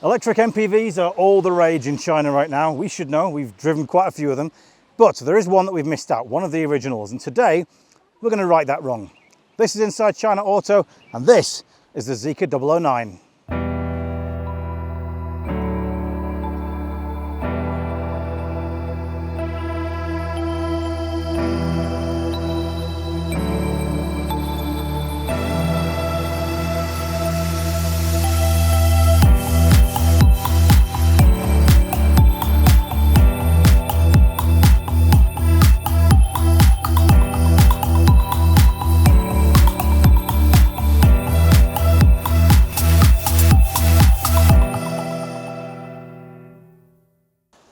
Electric MPVs are all the rage in China right now. We should know, we've driven quite a few of them, but there is one that we've missed out, one of the originals, and today we're going to right that wrong. This is Inside China Auto, and this is the Zeekr 009.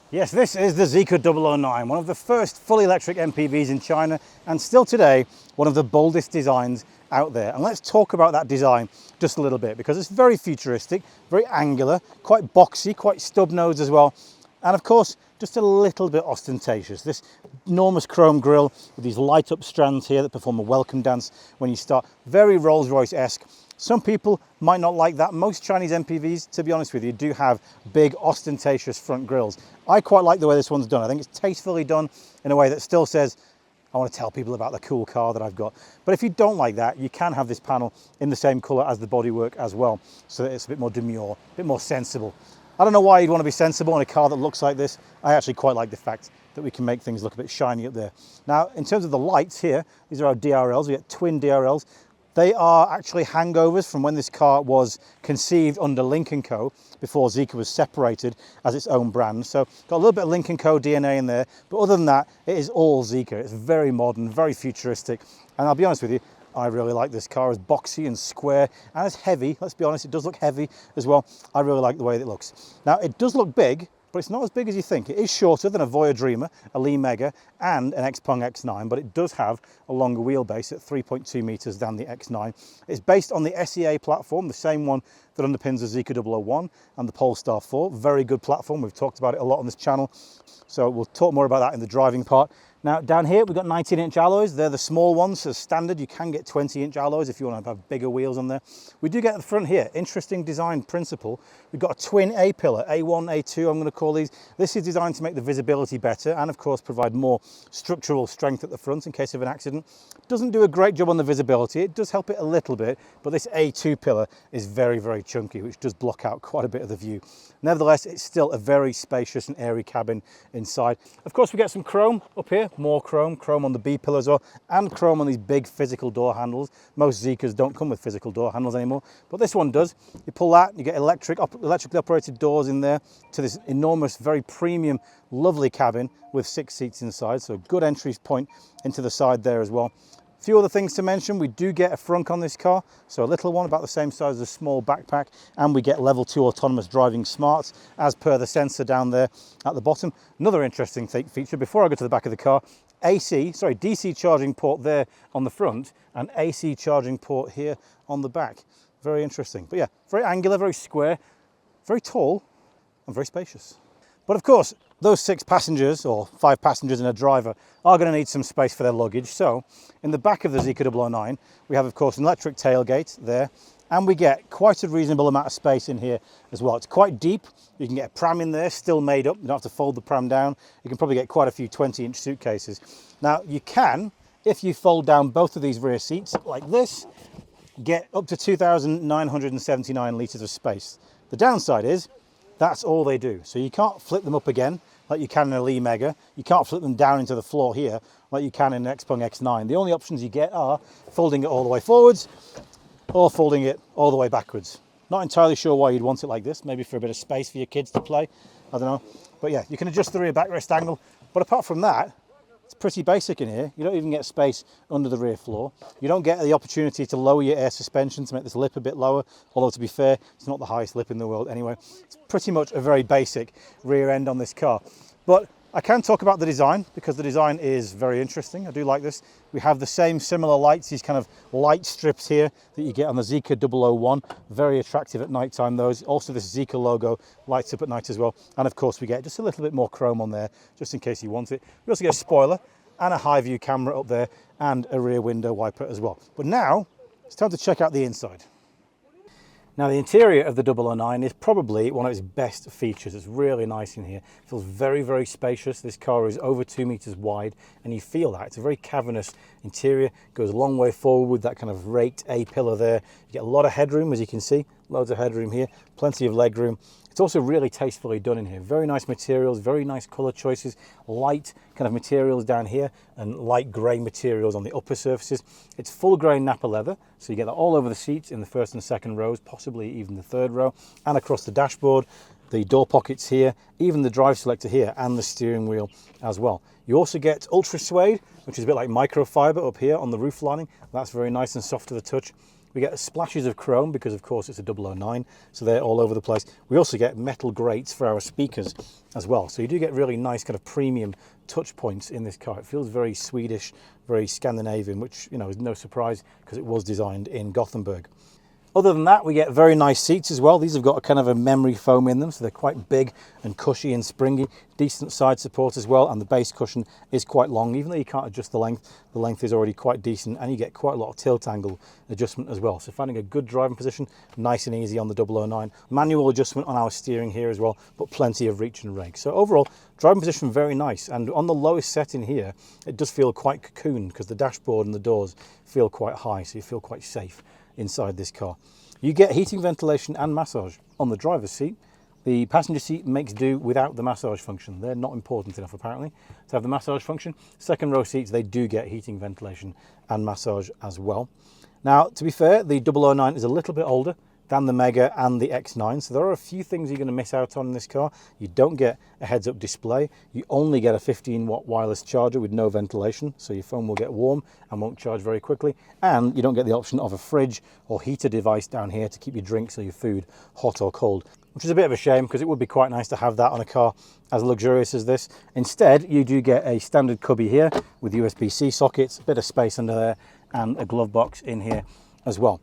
Yes, this is the Zeekr 009, one of the first fully electric MPVs in China, and still today, one of the boldest designs out there. And let's talk about that design just a little bit, because it's very futuristic, very angular, quite boxy, quite stub nose as well. And of course, just a little bit ostentatious. This enormous chrome grille with these light up strands here that perform a welcome dance when you start. Very Rolls-Royce-esque. Some people might not like that. Most Chinese MPVs, to be honest with you, do have big ostentatious front grilles. I quite like the way this one's done. I think it's tastefully done in a way that still says, I want to tell people about the cool car that I've got. But if you don't like that, you can have this panel in the same color as the bodywork as well, so that it's a bit more demure, a bit more sensible. I don't know why you'd want to be sensible in a car that looks like this. I actually quite like the fact that we can make things look a bit shiny up there. Now, in terms of the lights here, these are our DRLs. We get twin DRLs. They are actually hangovers from when this car was conceived under Lynk & Co. before Zeekr was separated as its own brand. So got a little bit of Lynk & Co. DNA in there, but other than that, it is all Zeekr. It's very modern, very futuristic, and I'll be honest with you, I really like this car. It's boxy and square, and it's heavy. Let's be honest, it does look heavy as well. I really like the way it looks. Now, it does look big, but it's not as big as you think. It is shorter than a Voya Dreamer, a Lee Mega, and an XPeng X9, but it does have a longer wheelbase at 3.2 meters than the X9. It's based on the SEA platform, the same one that underpins the Zeekr 001 and the Polestar 4. Very good platform. We've talked about it a lot on this channel, so we'll talk more about that in the driving part. Now, down here, we've got 19-inch alloys. They're the small ones, so standard. You can get 20-inch alloys if you want to have bigger wheels on there. We do get at the front here, interesting design principle. We've got a twin A-pillar, A1, A2, I'm going to call these. This is designed to make the visibility better and, of course, provide more structural strength at the front in case of an accident. Doesn't do a great job on the visibility. It does help it a little bit, but this A2 pillar is very, very chunky, which does block out quite a bit of the view. Nevertheless, it's still a very spacious and airy cabin inside. Of course, we get some chrome up here, more chrome on the B-pillar as well, and chrome on these big physical door handles. Most Zeekrs don't come with physical door handles anymore, but this one does. You pull that, you get electrically operated doors in there to this enormous, very premium, lovely cabin with 6 seats inside, so a good entry point into the side there as well. A few other things to mention, we do get a frunk on this car, so a little one about the same size as a small backpack, and we get level 2 autonomous driving smarts as per the sensor down there at the bottom. Another interesting feature, before I go to the back of the car, DC charging port there on the front and AC charging port here on the back. Very interesting, but yeah, very angular, very square, very tall and very spacious. But of course, those 6 passengers, or 5 passengers and a driver, are going to need some space for their luggage. So in the back of the Zeekr 009, we have, of course, an electric tailgate there, and we get quite a reasonable amount of space in here as well. It's quite deep. You can get a pram in there, still made up. You don't have to fold the pram down. You can probably get quite a few 20-inch suitcases. Now, you can, if you fold down both of these rear seats like this, get up to 2,979 litres of space. The downside is, that's all they do. So you can't flip them up again like you can in a Lee Mega. You can't flip them down into the floor here like you can in an XPeng X9. The only options you get are folding it all the way forwards or folding it all the way backwards. Not entirely sure why you'd want it like this. Maybe for a bit of space for your kids to play. I don't know. But yeah, you can adjust the rear backrest angle. But apart from that, it's pretty basic in here. You don't even get space under the rear floor. You don't get the opportunity to lower your air suspension to make this lip a bit lower, although to be fair, it's not the highest lip in the world anyway. It's pretty much a very basic rear end on this car. But I can talk about the design because the design is very interesting. I do like this. We have the same similar lights, these kind of light strips here that you get on the Zeekr 001. Very attractive at night time, those. Also this Zeekr logo lights up at night as well. And of course we get just a little bit more chrome on there, just in case you want it. We also get a spoiler and a high view camera up there and a rear window wiper as well. But now it's time to check out the inside. Now the interior of the 009 is probably one of its best features. It's really nice in here. It feels very, very spacious. This car is over 2 meters wide and you feel that. It's a very cavernous interior. It goes a long way forward with that kind of raked A-pillar there. You get a lot of headroom, as you can see. Loads of headroom here, plenty of leg room. It's also really tastefully done in here. Very nice materials, very nice color choices, light kind of materials down here and light gray materials on the upper surfaces. It's full grain Napa leather, so you get that all over the seats in the first and second rows, possibly even the third row, and across the dashboard, the door pockets here, even the drive selector here, and the steering wheel as well. You also get ultra suede, which is a bit like microfiber up here on the roof lining. That's very nice and soft to the touch. We get splashes of chrome because of course it's a 009, so they're all over the place. We also get metal grates for our speakers as well. So you do get really nice kind of premium touch points in this car. It feels very Swedish, very Scandinavian, which, you know, is no surprise because it was designed in Gothenburg. Other than that, we get very nice seats as well. These have got a kind of a memory foam in them, so they're quite big and cushy and springy. Decent side support as well, and the base cushion is quite long. Even though you can't adjust the length is already quite decent, and you get quite a lot of tilt angle adjustment as well. So finding a good driving position, nice and easy on the 009. Manual adjustment on our steering here as well, but plenty of reach and rake. So overall, driving position very nice. And on the lowest setting here, it does feel quite cocooned because the dashboard and the doors feel quite high, so you feel quite safe inside this car. You get heating, ventilation and massage on the driver's seat. The passenger seat makes do without the massage function. They're not important enough apparently to have the massage function. Second row seats, they do get heating, ventilation and massage as well. Now, to be fair, the 009 is a little bit older than the Mega and the X9, so there are a few things you're going to miss out on in this car. You don't get a heads-up display. You only get a 15-watt wireless charger with no ventilation, so your phone will get warm and won't charge very quickly. And you don't get the option of a fridge or heater device down here to keep your drinks or your food hot or cold, which is a bit of a shame because it would be quite nice to have that on a car as luxurious as this. Instead, you do get a standard cubby here with USB-C sockets, a bit of space under there, and a glove box in here as well.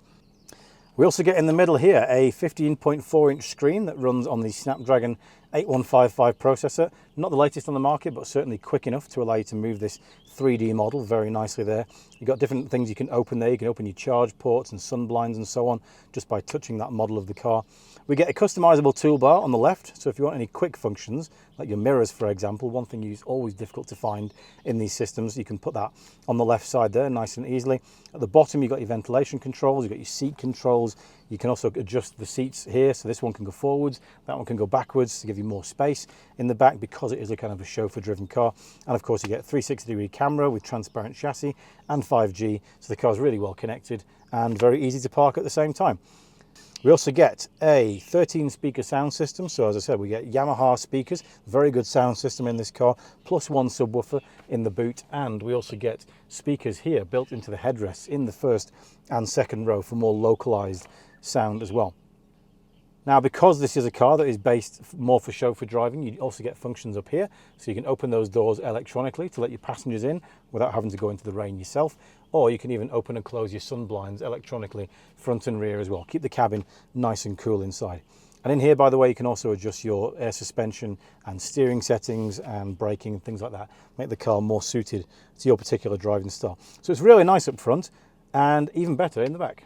We also get in the middle here a 15.4-inch screen that runs on the Snapdragon 8155 processor. Not the latest on the market, but certainly quick enough to allow you to move this 3D model very nicely there. You've got different things you can open there. You can open your charge ports and sun blinds and so on just by touching that model of the car. We get a customizable toolbar on the left, so if you want any quick functions, like your mirrors, for example, one thing is always difficult to find in these systems, you can put that on the left side there nice and easily. At the bottom, you've got your ventilation controls, you've got your seat controls. You can also adjust the seats here, so this one can go forwards, that one can go backwards to give you more space in the back because it is a kind of a chauffeur-driven car. And of course, you get a 360-degree camera with transparent chassis and 5G, so the car is really well connected and very easy to park at the same time. We also get a 13-speaker sound system. So as I said, we get Yamaha speakers, very good sound system in this car, plus one subwoofer in the boot. And we also get speakers here built into the headrests in the first and second row for more localized sound as well. Now, because this is a car that is based more for chauffeur driving, you also get functions up here. So you can open those doors electronically to let your passengers in without having to go into the rain yourself. Or you can even open and close your sun blinds electronically, front and rear as well. Keep the cabin nice and cool inside. And in here, by the way, you can also adjust your air suspension and steering settings and braking and things like that. Make the car more suited to your particular driving style. So it's really nice up front and even better in the back.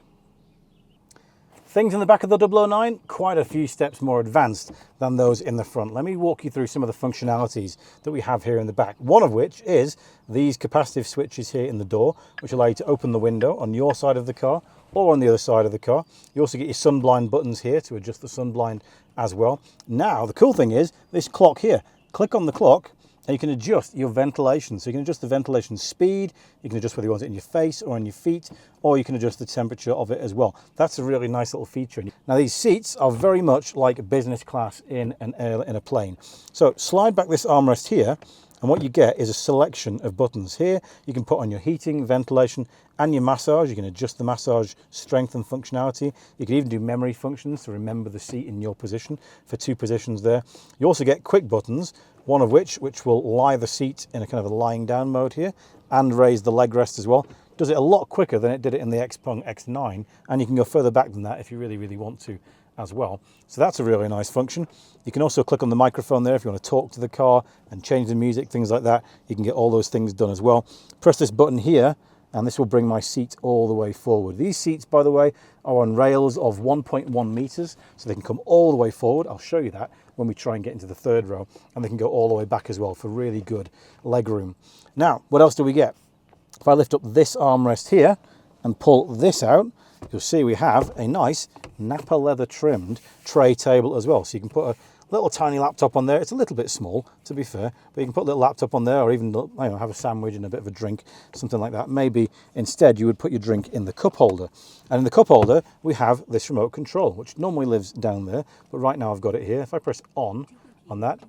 Things in the back of the 009, quite a few steps more advanced than those in the front. Let me walk you through some of the functionalities that we have here in the back. One of which is these capacitive switches here in the door, which allow you to open the window on your side of the car or on the other side of the car. You also get your sun blind buttons here to adjust the sun blind as well. Now, the cool thing is this clock here. Click on the clock and you can adjust your ventilation. So you can adjust the ventilation speed, you can adjust whether you want it in your face or on your feet, or you can adjust the temperature of it as well. That's a really nice little feature. Now these seats are very much like business class in a plane. So slide back this armrest here, and what you get is a selection of buttons. Here you can put on your heating, ventilation and your massage. You can adjust the massage strength and functionality. You can even do memory functions to remember the seat in your position for 2 positions there. You also get quick buttons, one of which will lie the seat in a kind of a lying down mode here and raise the leg rest as well. Does it a lot quicker than it did it in the Xpeng X9, and you can go further back than that if you really want to as well. So that's a really nice function. You can also click on the microphone there if you want to talk to the car and change the music, things like that. You can get all those things done as well. Press this button here and this will bring my seat all the way forward. These seats, by the way, are on rails of 1.1 meters, so they can come all the way forward. I'll show you that when we try and get into the third row, and they can go all the way back as well for really good leg room. Now, what else do we get? If I lift up this armrest here and pull this out, you'll see we have a nice Napa leather trimmed tray table as well. So you can put a little tiny laptop on there. It's a little bit small, to be fair, but you can put a little laptop on there, or even, you know, have a sandwich and a bit of a drink, something like that. Maybe instead you would put your drink in the cup holder. And in the cup holder, we have this remote control, which normally lives down there, but right now I've got it here. If I press on that,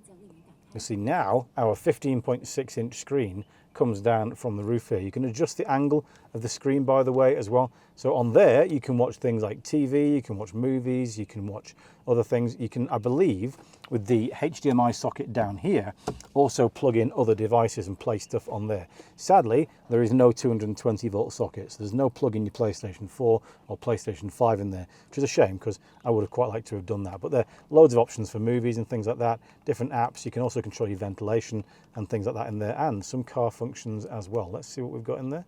you'll see now our 15.6-inch screen comes down from the roof here. You can adjust the angle of the screen, by the way, as well. So on there, you can watch things like TV, you can watch movies, you can watch other things. You can, I believe, with the HDMI socket down here, also plug in other devices and play stuff on there. Sadly, there is no 220-volt socket, so there's no plug in your PlayStation 4 or PlayStation 5 in there, which is a shame because I would have quite liked to have done that. But there are loads of options for movies and things like that, different apps. You can also control your ventilation and things like that in there, and some car functions as well. Let's see what we've got in there.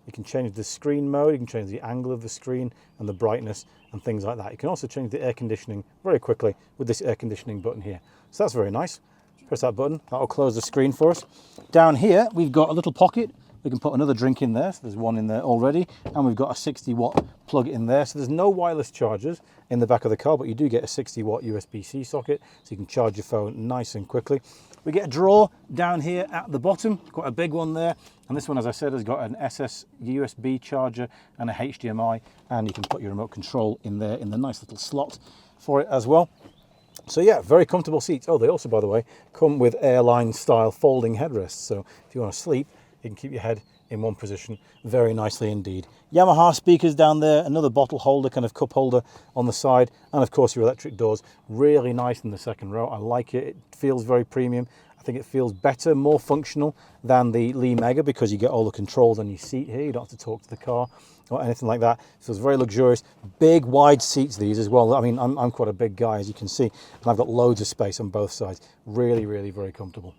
You can change the screen mode, you can change the angle of the screen and the brightness and things like that. You can also change the air conditioning very quickly with this air conditioning button here. So that's very nice. Press that button, that'll close the screen for us. Down here, we've got a little pocket. We can put another drink in there, so there's one in there already, and we've got a 60-watt plug in there. So there's no wireless chargers in the back of the car, but you do get a 60-watt USB-C socket, so you can charge your phone nice and quickly. We get a drawer down here at the bottom, quite a big one there. And this one, as I said, has got an SS USB charger and a HDMI, and you can put your remote control in there in the nice little slot for it as well. So yeah, very comfortable seats. Oh, they also, by the way, come with airline style folding headrests. So if you want to sleep, you can keep your head in one position very nicely indeed. Yamaha speakers down there, another bottle holder, kind of cup holder on the side, and of course your electric doors. Really nice in the second row. I like it. It feels very premium. I think it feels better, more functional than the Lee Mega, because you get all the controls on your seat here. You don't have to talk to the car or anything like that. It feels very luxurious. Big, wide seats these as well. I mean, I'm quite a big guy, as you can see, and I've got loads of space on both sides. Really, really very comfortable.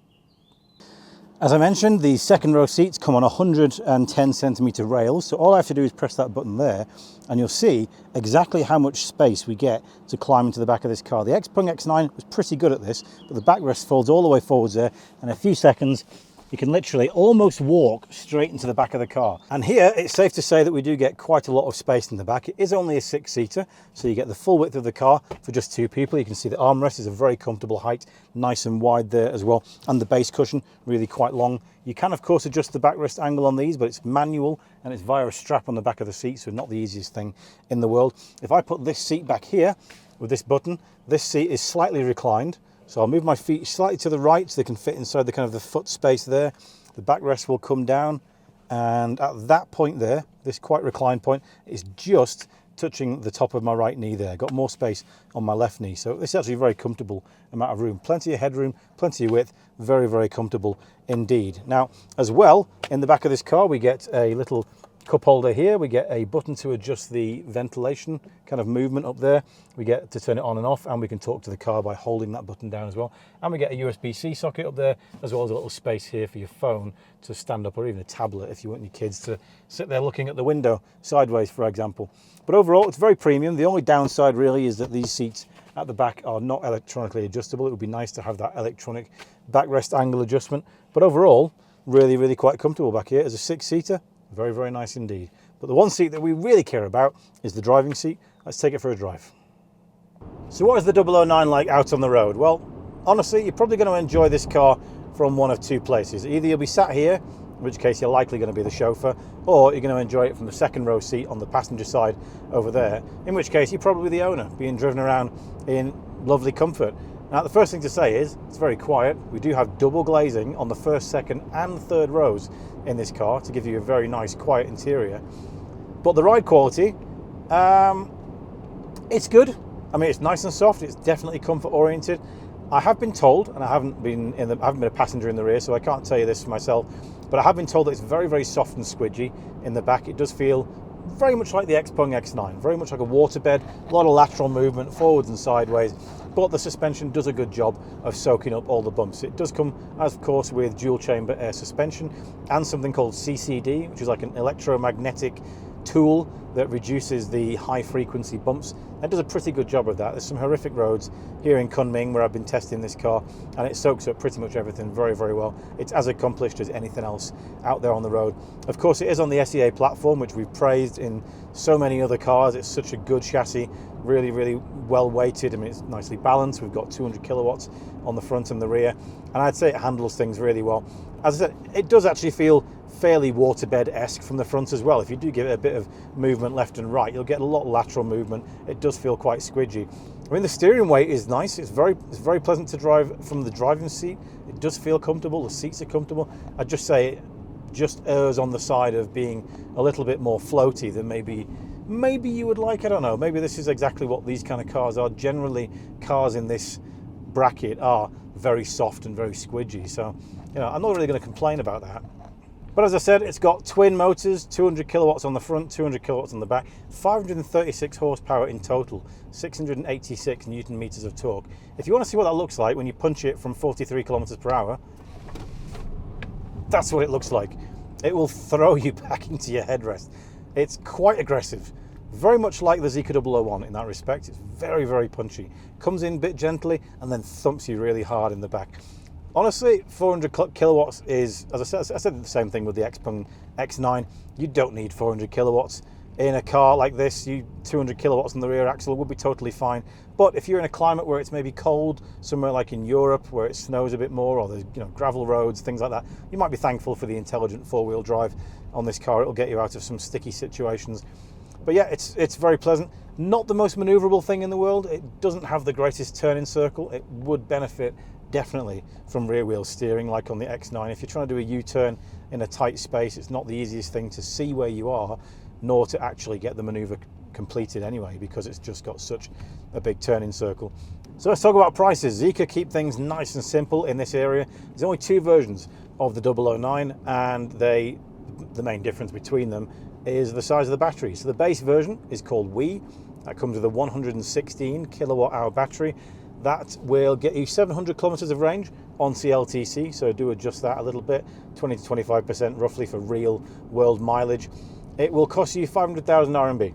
As I mentioned, the second row seats come on 110 centimeter rails. So all I have to do is press that button there, and you'll see exactly how much space we get to climb into the back of this car. The Xpeng X9 was pretty good at this, but the backrest folds all the way forwards there. In a few seconds, you can literally almost walk straight into the back of the car. And here, it's safe to say that we do get quite a lot of space in the back. It is only a 6-seater, so you get the full width of the car for just 2 people. You can see the armrest is a very comfortable height, nice and wide there as well. And the base cushion, really quite long. You can, of course, adjust the backrest angle on these, but it's manual and it's via a strap on the back of the seat, so not the easiest thing in the world. If I put this seat back here with this button, this seat is slightly reclined. So I'll move my feet slightly to the right so they can fit inside the kind of the foot space there. The backrest will come down, and at that point there, this quite reclined point, is just touching the top of my right knee there. Got more space on my left knee. So this is actually a very comfortable amount of room. Plenty of headroom, plenty of width, very, very comfortable indeed. Now, as well, in the back of this car, we get a little cup holder here. We get a button to adjust the ventilation kind of movement up there. We get to turn it on and off, and we can talk to the car by holding that button down as well. And we get a USB-C socket up there, as well as a little space here for your phone to stand up, or even a tablet if you want your kids to sit there looking at the window sideways, for example. But overall, it's very premium. The only downside really is that these seats at the back are not electronically adjustable. It would be nice to have that electronic backrest angle adjustment. But overall, really, really quite comfortable back here. As a 6-seater, very, very nice indeed. But the one seat that we really care about is the driving seat. Let's take it for a drive. So what is the 009 like out on the road? Well, honestly, you're probably going to enjoy this car from one of 2 places. Either you'll be sat here, in which case you're likely going to be the chauffeur, or you're going to enjoy it from the second row seat on the passenger side over there, in which case you're probably the owner, being driven around in lovely comfort. Now, the first thing to say is it's very quiet. We do have double glazing on the first, second and third rows in this car to give you a very nice quiet interior. But the ride quality, it's good. I mean, it's nice and soft. It's definitely comfort oriented. I have been told, and I haven't been a passenger in the rear, so I can't tell you this for myself, but I have been told that it's very, very soft and squidgy in the back. It does feel very much like the Xpeng X9, very much like a waterbed, a lot of lateral movement, forwards and sideways, but the suspension does a good job of soaking up all the bumps. It does come, of course, with dual chamber air suspension and something called CCD, which is like an electromagnetic tool that reduces the high frequency bumps. It does a pretty good job of that. There's some horrific roads here in Kunming where I've been testing this car, and it soaks up pretty much everything very, very well. It's as accomplished as anything else out there on the road. Of course, it is on the SEA platform, which we've praised in so many other cars. It's such a good chassis, really, really well weighted. I mean, it's nicely balanced. We've got 200 kilowatts on the front and the rear, and I'd say it handles things really well. As I said, it does actually feel fairly waterbed-esque from the front as well. If you do give it a bit of movement left and right, you'll get a lot of lateral movement. It does feel quite squidgy. I mean, the steering weight is nice. It's very pleasant to drive from the driving seat. It does feel comfortable. The seats are comfortable. I'd just say it just errs on the side of being a little bit more floaty than maybe you would like. I don't know. Maybe this is exactly what these kind of cars are. Generally, cars in this bracket are very soft and very squidgy. So, you know, I'm not really going to complain about that. But as I said, it's got twin motors, 200 kilowatts on the front, 200 kilowatts on the back, 536 horsepower in total, 686 newton meters of torque. If you want to see what that looks like when you punch it from 43 kilometers per hour, that's what it looks like. It will throw you back into your headrest. It's quite aggressive, very much like the Zeekr 001 in that respect. It's very, very punchy. Comes in a bit gently and then thumps you really hard in the back. Honestly, 400 kilowatts is, as I said the same thing with the Xpeng X9. You don't need 400 kilowatts in a car like this. 200 kilowatts on the rear axle would be totally fine. But if you're in a climate where it's maybe cold, somewhere like in Europe where it snows a bit more, or there's gravel roads, things like that, you might be thankful for the intelligent four-wheel drive on this car. It'll get you out of some sticky situations. But yeah, it's very pleasant. Not the most maneuverable thing in the world. It doesn't have the greatest turning circle. It would benefit definitely from rear wheel steering like on the X9. If you're trying to do a U-turn in a tight space, it's not the easiest thing to see where you are, nor to actually get the maneuver completed anyway, because it's just got such a big turning circle. So let's talk about prices. Zeekr keep things nice and simple in this area. There's only two versions of the 009, and the main difference between them is the size of the battery. So the base version is called WE. That comes with a 116 kilowatt hour battery. That will get you 700 kilometers of range on CLTC, so do adjust that a little bit, 20 to 25% roughly for real world mileage. It will cost you 500,000 RMB,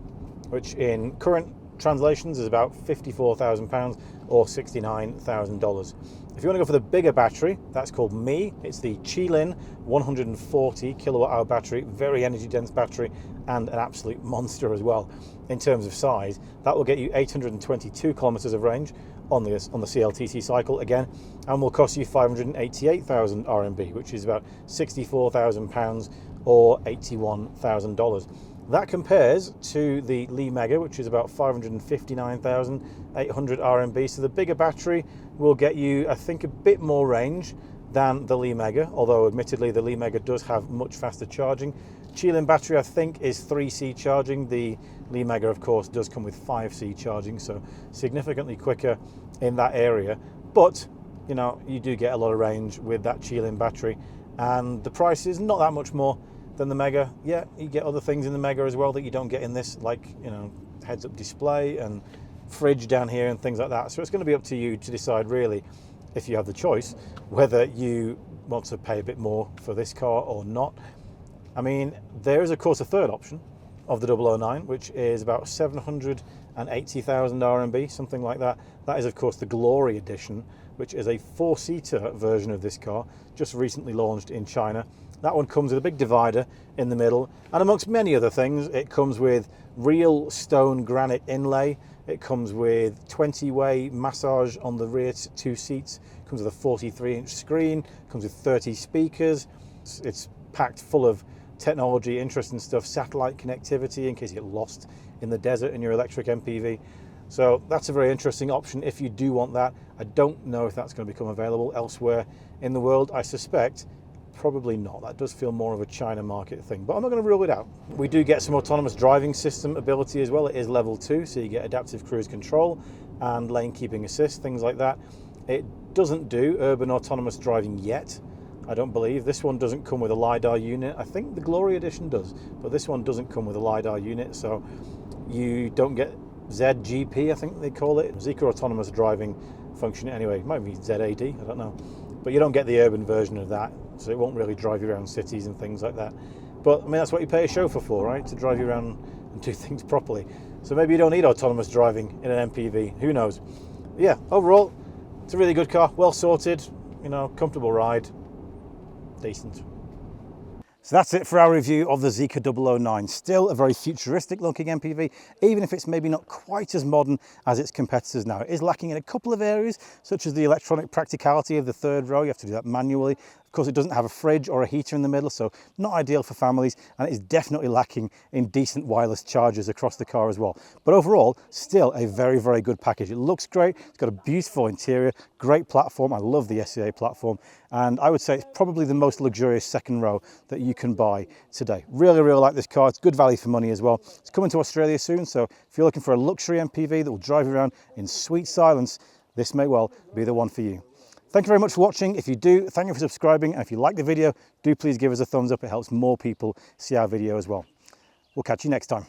which in current translations is about £54,000 or $69,000. If you want to go for the bigger battery, that's called ME. It's the Qilin 140 kilowatt hour battery, very energy dense battery, and an absolute monster as well in terms of size. That will get you 822 kilometers of range on the CLTC cycle again, and will cost you 588,000 RMB, which is about £64,000 or $81,000. That compares to the Li Mega, which is about 559,800 RMB. So the bigger battery will get you, I think, a bit more range than the Li Mega, although admittedly the Li Mega does have much faster charging. Qilin battery, I think, is 3C charging. The Li Mega, of course, does come with 5C charging, so significantly quicker in that area. But, you know, you do get a lot of range with that Qilin battery, and the price is not that much more than the Mega. Yeah, you get other things in the Mega as well that you don't get in this, like, you know, heads-up display and fridge down here and things like that. So it's going to be up to you to decide, really, if you have the choice, whether you want to pay a bit more for this car or not. I mean, there is, of course, a third option of the 009, which is about 780,000 RMB, something like that. That is, of course, the Glory Edition, which is a four-seater version of this car, just recently launched in China. That one comes with a big divider in the middle, and amongst many other things, it comes with real stone granite inlay. It comes with 20-way massage on the rear two seats. It comes with a 43-inch screen. It comes with 30 speakers. It's packed full of technology, interesting stuff, satellite connectivity in case you get lost in the desert in your electric MPV. So that's a very interesting option if you do want that. I don't know if that's going to become available elsewhere in the world. I suspect probably not. That does feel more of a China market thing, but I'm not going to rule it out. We do get some autonomous driving system ability as well. It is level 2, so you get adaptive cruise control and lane keeping assist, things like that. It doesn't do urban autonomous driving yet. I don't believe. This one doesn't come with a LiDAR unit. I think the Glory Edition does, but this one doesn't come with a LiDAR unit, so you don't get ZGP, I think they call it. Zeekr autonomous driving function anyway. It might be ZAD, I don't know. But you don't get the urban version of that, so it won't really drive you around cities and things like that. But I mean, that's what you pay a chauffeur for, right? To drive you around and do things properly. So maybe you don't need autonomous driving in an MPV, who knows? Yeah, overall, it's a really good car, well sorted, you know, comfortable ride, decent. So that's it for our review of the Zeekr 009. Still a very futuristic looking MPV, even if it's maybe not quite as modern as its competitors now. It is lacking in a couple of areas, such as the electronic practicality of the third row. You have to do that manually. Of course, it doesn't have a fridge or a heater in the middle, so not ideal for families, and it is definitely lacking in decent wireless chargers across the car as well. But overall, still a very, very good package. It looks great. It's got a beautiful interior, great platform. I love the SEA platform, and I would say it's probably the most luxurious second row that you can buy today. Really, really like this car. It's good value for money as well. It's coming to Australia soon, so if you're looking for a luxury MPV that will drive you around in sweet silence, this may well be the one for you. Thank you very much for watching. If you do, thank you for subscribing. And if you like the video, do please give us a thumbs up. It helps more people see our video as well. We'll catch you next time.